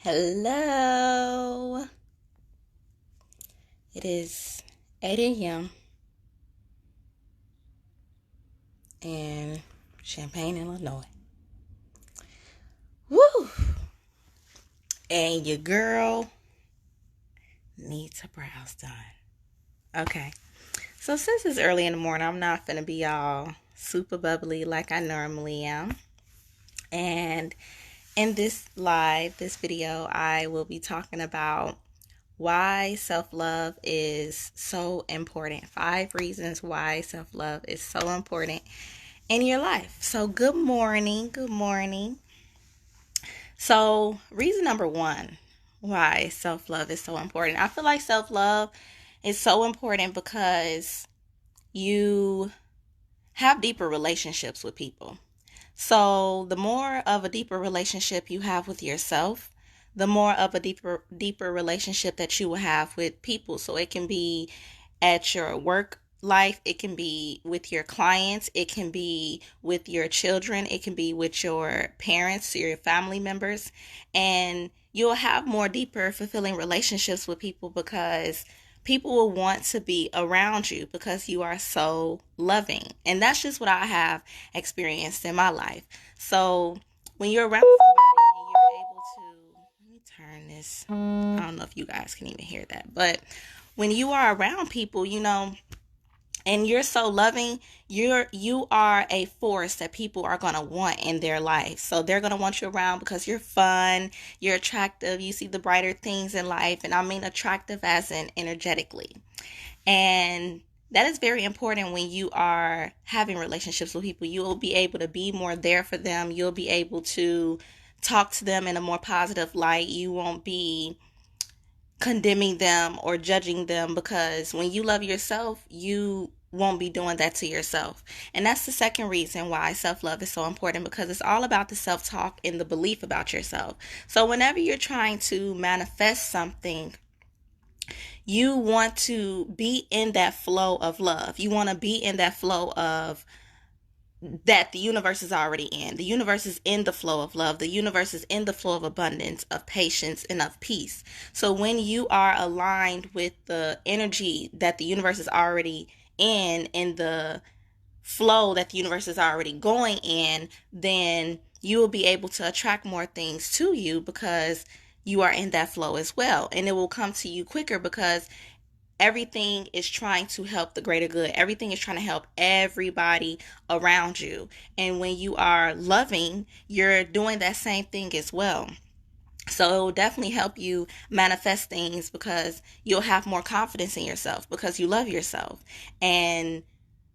Hello. It is 8 a.m. in Champaign, Illinois. Woo! And your girl needs her brows done. Okay. So since it's early in the morning, I'm not gonna be all super bubbly like I normally am. And in this video, I will be talking about why self-love is so important. 5 reasons why self-love is so important in your life. So good morning. Good morning. So reason number 1 why self-love is so important. I feel like self-love is so important because you have deeper relationships with people. So the more of a deeper relationship you have with yourself, the more of a deeper relationship that you will have with people. So it can be at your work life, it can be with your clients, it can be with your children, it can be with your parents, your family members, and you'll have more deeper, fulfilling relationships with people because people will want to be around you because you are so loving. And that's just what I have experienced in my life. So when you're around somebody and you're able to, let me turn this, I don't know if you guys can even hear that, but when you are around people, and you're so loving, you are a force that people are going to want in their life. So they're going to want you around because you're fun, you're attractive, you see the brighter things in life, and I mean attractive as in energetically. And that is very important when you are having relationships with people. You will be able to be more there for them. You'll be able to talk to them in a more positive light. You won't be condemning them or judging them, because when you love yourself, you won't be doing that to yourself. And that's the second reason why self-love is so important, because it's all about the self-talk and the belief about yourself. So whenever you're trying to manifest something, you want to be in that flow of love. You want to be in that flow of that the universe is already in. The universe is in the flow of love. The universe is in the flow of abundance, of patience, and of peace. So when you are aligned with the energy that the universe is already in the flow that the universe is already going in, then you will be able to attract more things to you because you are in that flow as well. And it will come to you quicker because everything is trying to help the greater good. Everything is trying to help everybody around you. And when you are loving, you're doing that same thing as well. So it will definitely help you manifest things because you'll have more confidence in yourself because you love yourself. And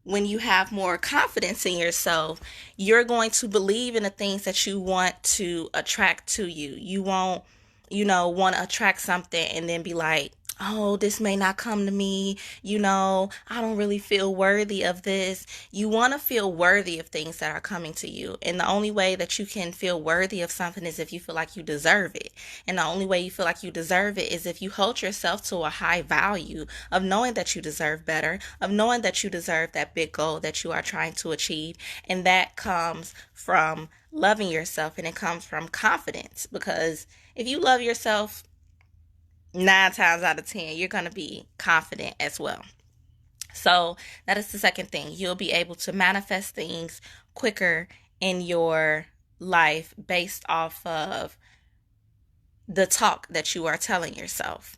when you have more confidence in yourself, you're going to believe in the things that you want to attract to you. You won't, want to attract something and then be like, oh, this may not come to me. I don't really feel worthy of this. You want to feel worthy of things that are coming to you. And the only way that you can feel worthy of something is if you feel like you deserve it. And the only way you feel like you deserve it is if you hold yourself to a high value of knowing that you deserve better, of knowing that you deserve that big goal that you are trying to achieve. And that comes from loving yourself, and it comes from confidence, because if you love yourself, 9 times out of 10, you're going to be confident as well. So that is the second thing. You'll be able to manifest things quicker in your life based off of the talk that you are telling yourself.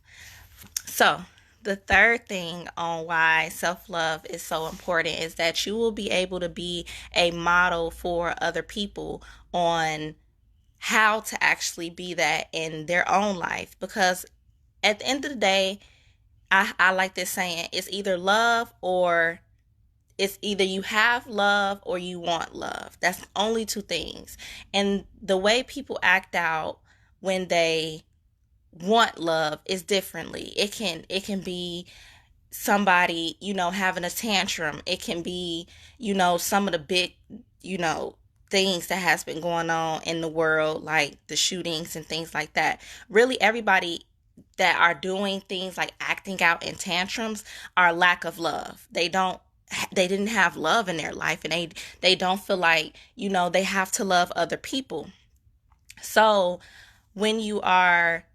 So the third thing on why self-love is so important is that you will be able to be a model for other people on how to actually be that in their own life. Because at the end of the day, I like this saying, it's either you have love or you want love. That's the only two things. And the way people act out when they want love is differently. It can be somebody, having a tantrum. It can be, some of the big, things that has been going on in the world, like the shootings and things like that. Really, everybody that are doing things like acting out in tantrums are lack of love. They didn't have love in their life, and they don't feel like, they have to love other people. So when you are,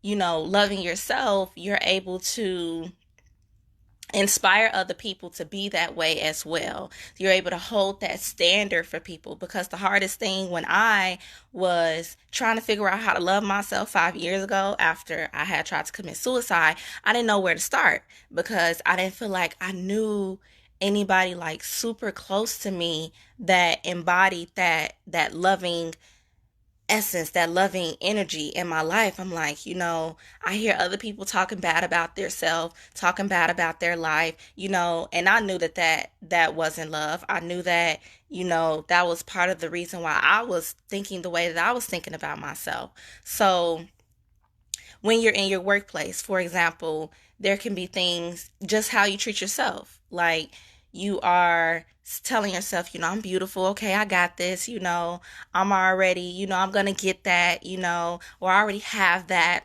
loving yourself, you're able to inspire other people to be that way as well. You're able to hold that standard for people, because the hardest thing when I was trying to figure out how to love myself 5 years ago, after I had tried to commit suicide, I didn't know where to start, because I didn't feel like I knew anybody like super close to me that embodied that loving essence, that loving energy in my life. I'm like, I hear other people talking bad about their self, talking bad about their life, and I knew that wasn't love. I knew that, that was part of the reason why I was thinking the way that I was thinking about myself. So when you're in your workplace, for example, there can be things, just how you treat yourself. Like, you are telling yourself, I'm beautiful. Okay, I got this. I'm already, I'm going to get that, or I already have that.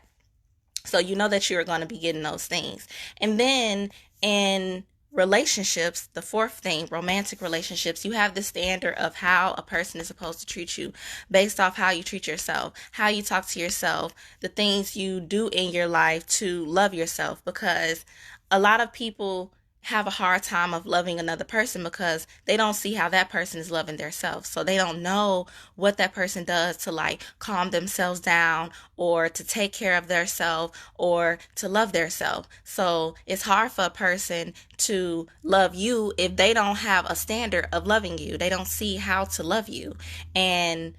So you know that you're going to be getting those things. And then in relationships, the fourth thing, romantic relationships, you have the standard of how a person is supposed to treat you based off how you treat yourself, how you talk to yourself, the things you do in your life to love yourself. Because a lot of people have a hard time of loving another person because they don't see how that person is loving themselves. So they don't know what that person does to like calm themselves down, or to take care of their self, or to love their self. So it's hard for a person to love you if they don't have a standard of loving you. They don't see how to love you. And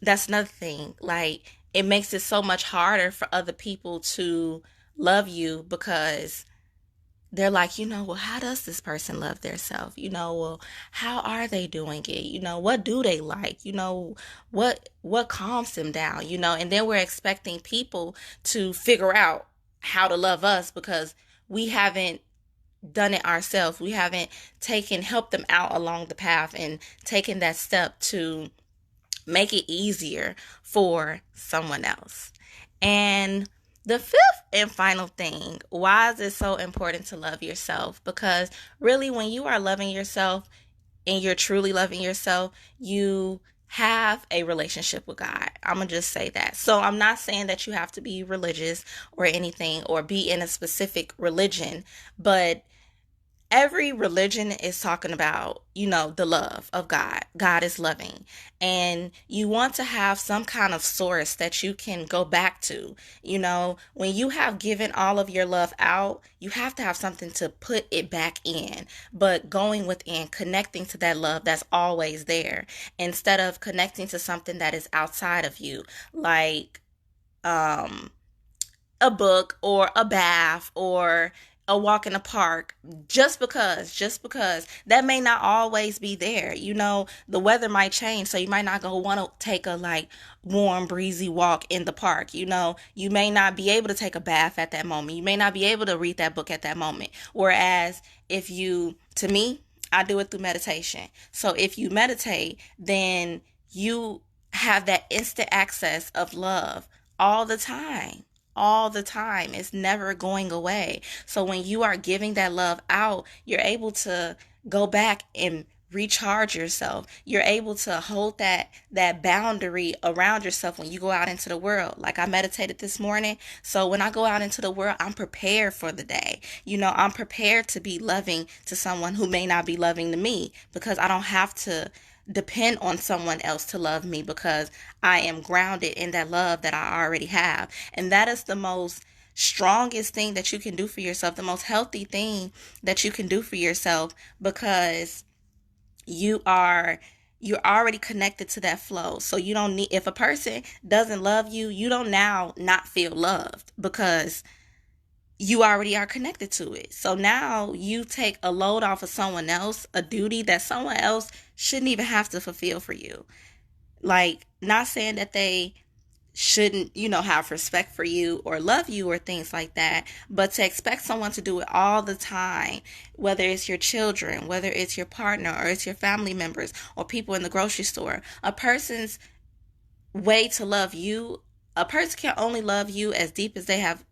that's another thing. Like, it makes it so much harder for other people to love you, because they're like, well, how does this person love their self? Well, how are they doing it? What do they like? What calms them down? And then we're expecting people to figure out how to love us, because we haven't done it ourselves. We haven't helped them out along the path and taken that step to make it easier for someone else. And the fifth and final thing, why is it so important to love yourself? Because really, when you are loving yourself and you're truly loving yourself, you have a relationship with God. I'm going to just say that. So I'm not saying that you have to be religious or anything, or be in a specific religion, but every religion is talking about, the love of God. God is loving. And you want to have some kind of source that you can go back to. When you have given all of your love out, you have to have something to put it back in. But going within, connecting to that love that's always there, instead of connecting to something that is outside of you, like a book or a bath or a walk in the park, just because that may not always be there. The weather might change, so you might not go want to take a like warm breezy walk in the park. You may not be able to take a bath at that moment. You may not be able to read that book at that moment. Whereas if you, to me, I do it through meditation. So if you meditate, then you have that instant access of love all the time. All the time. It's never going away. So when you are giving that love out, you're able to go back and recharge yourself. You're able to hold that boundary around yourself when you go out into the world. Like, I meditated this morning, so when I go out into the world, I'm prepared for the day. I'm prepared to be loving to someone who may not be loving to me, because I don't have to depend on someone else to love me, because I am grounded in that love that I already have. And that is the most strongest thing that you can do for yourself, the most healthy thing that you can do for yourself, because you're already connected to that flow. So you don't need, if a person doesn't love you, you don't now not feel loved, because you already are connected to it. So now you take a load off of someone else, a duty that someone else shouldn't even have to fulfill for you. Like, not saying that they shouldn't, have respect for you or love you or things like that, but to expect someone to do it all the time, whether it's your children, whether it's your partner, or it's your family members, or people in the grocery store, a person's way to love you, a person can only love you as deep as they have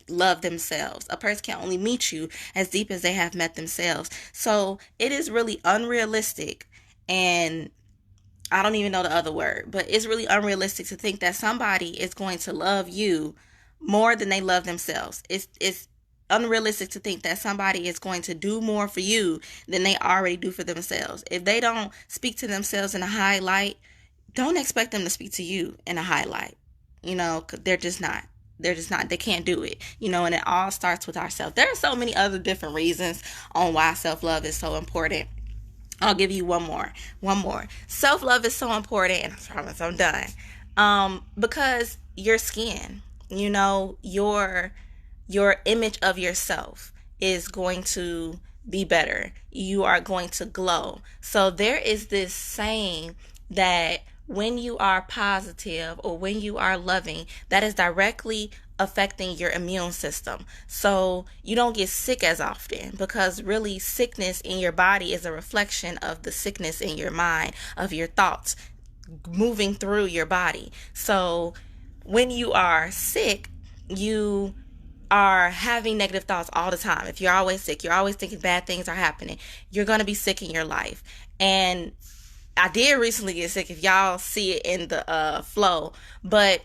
love themselves. A person can only meet you as deep as they have met themselves. So it is really unrealistic and I don't even know the other word, but it's really unrealistic to think that somebody is going to love you more than they love themselves. It's unrealistic to think that somebody is going to do more for you than they already do for themselves. If they don't speak to themselves in a high light, don't expect them to speak to you in a highlight. You know, 'cause they're just not. They're just not. They can't do it. You know, and it all starts with ourselves. There are so many other different reasons on why self-love is so important. I'll give you one more. One more. Self-love is so important, and I promise I'm done. Because your skin, you know, your image of yourself is going to be better. You are going to glow. So there is this saying that when you are positive or when you are loving, that is directly affecting your immune system. So you don't get sick as often, because really sickness in your body is a reflection of the sickness in your mind, of your thoughts moving through your body. So when you are sick, you are having negative thoughts all the time. If you're always sick, you're always thinking bad things are happening, you're going to be sick in your life. And I did recently get sick, if y'all see it in the flow, but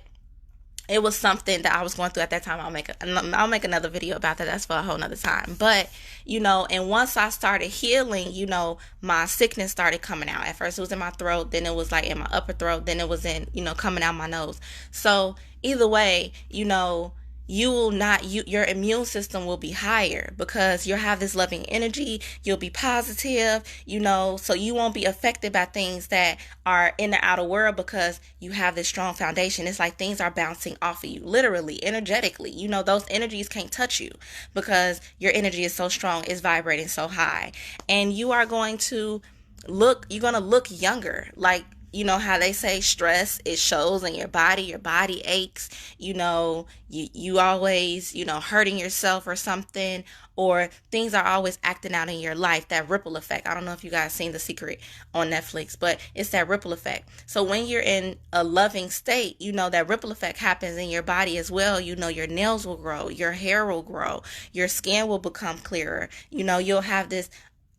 it was something that I was going through at that time. I'll make another video about that. That's for a whole nother time. But, you know, and once I started healing, you know, my sickness started coming out. At first it was in my throat, then it was like in my upper throat, then it was in, you know, coming out my nose. So either way, you know, you will not, your immune system will be higher because you'll have this loving energy. You'll be positive, you know, so you won't be affected by things that are in the outer world because you have this strong foundation. It's like things are bouncing off of you, literally, energetically. You know, those energies can't touch you because your energy is so strong, it's vibrating so high. And you are going to you're going to look younger. Like, you know how they say stress, it shows in your body aches, you know, you always, you know, hurting yourself or something, or things are always acting out in your life, that ripple effect. I don't know if you guys seen The Secret on Netflix, but it's that ripple effect. So when you're in a loving state, you know, that ripple effect happens in your body as well. You know, your nails will grow, your hair will grow, your skin will become clearer, you know, you'll have this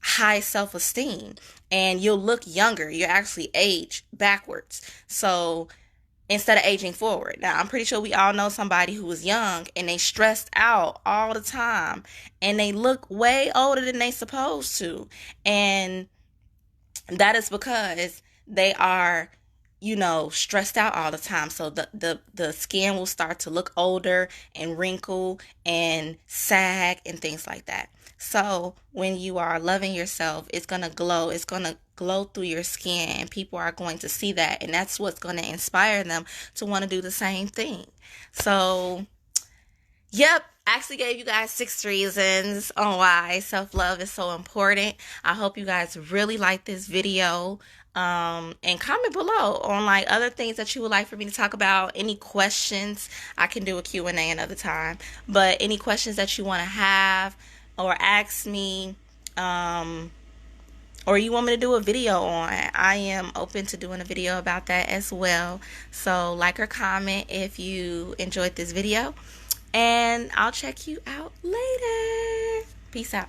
high self-esteem, and you'll look younger. You actually age backwards, so instead of aging forward. Now, I'm pretty sure we all know somebody who was young and they stressed out all the time and they look way older than they supposed to, and that is because they are, you know, stressed out all the time. So the skin will start to look older and wrinkle and sag and things like that. So when you are loving yourself, it's going to glow. It's going to glow through your skin, and people are going to see that, and that's what's going to inspire them to want to do the same thing. So yep, I actually gave you guys 6 reasons on why self-love is so important. I hope you guys really like this video. And comment below on like other things that you would like for me to talk about. Any questions, I can do a Q&A another time. But any questions that you want to have or ask me, or you want me to do a video on, I am open to doing a video about that as well. So like or comment if you enjoyed this video. And I'll check you out later. Peace out.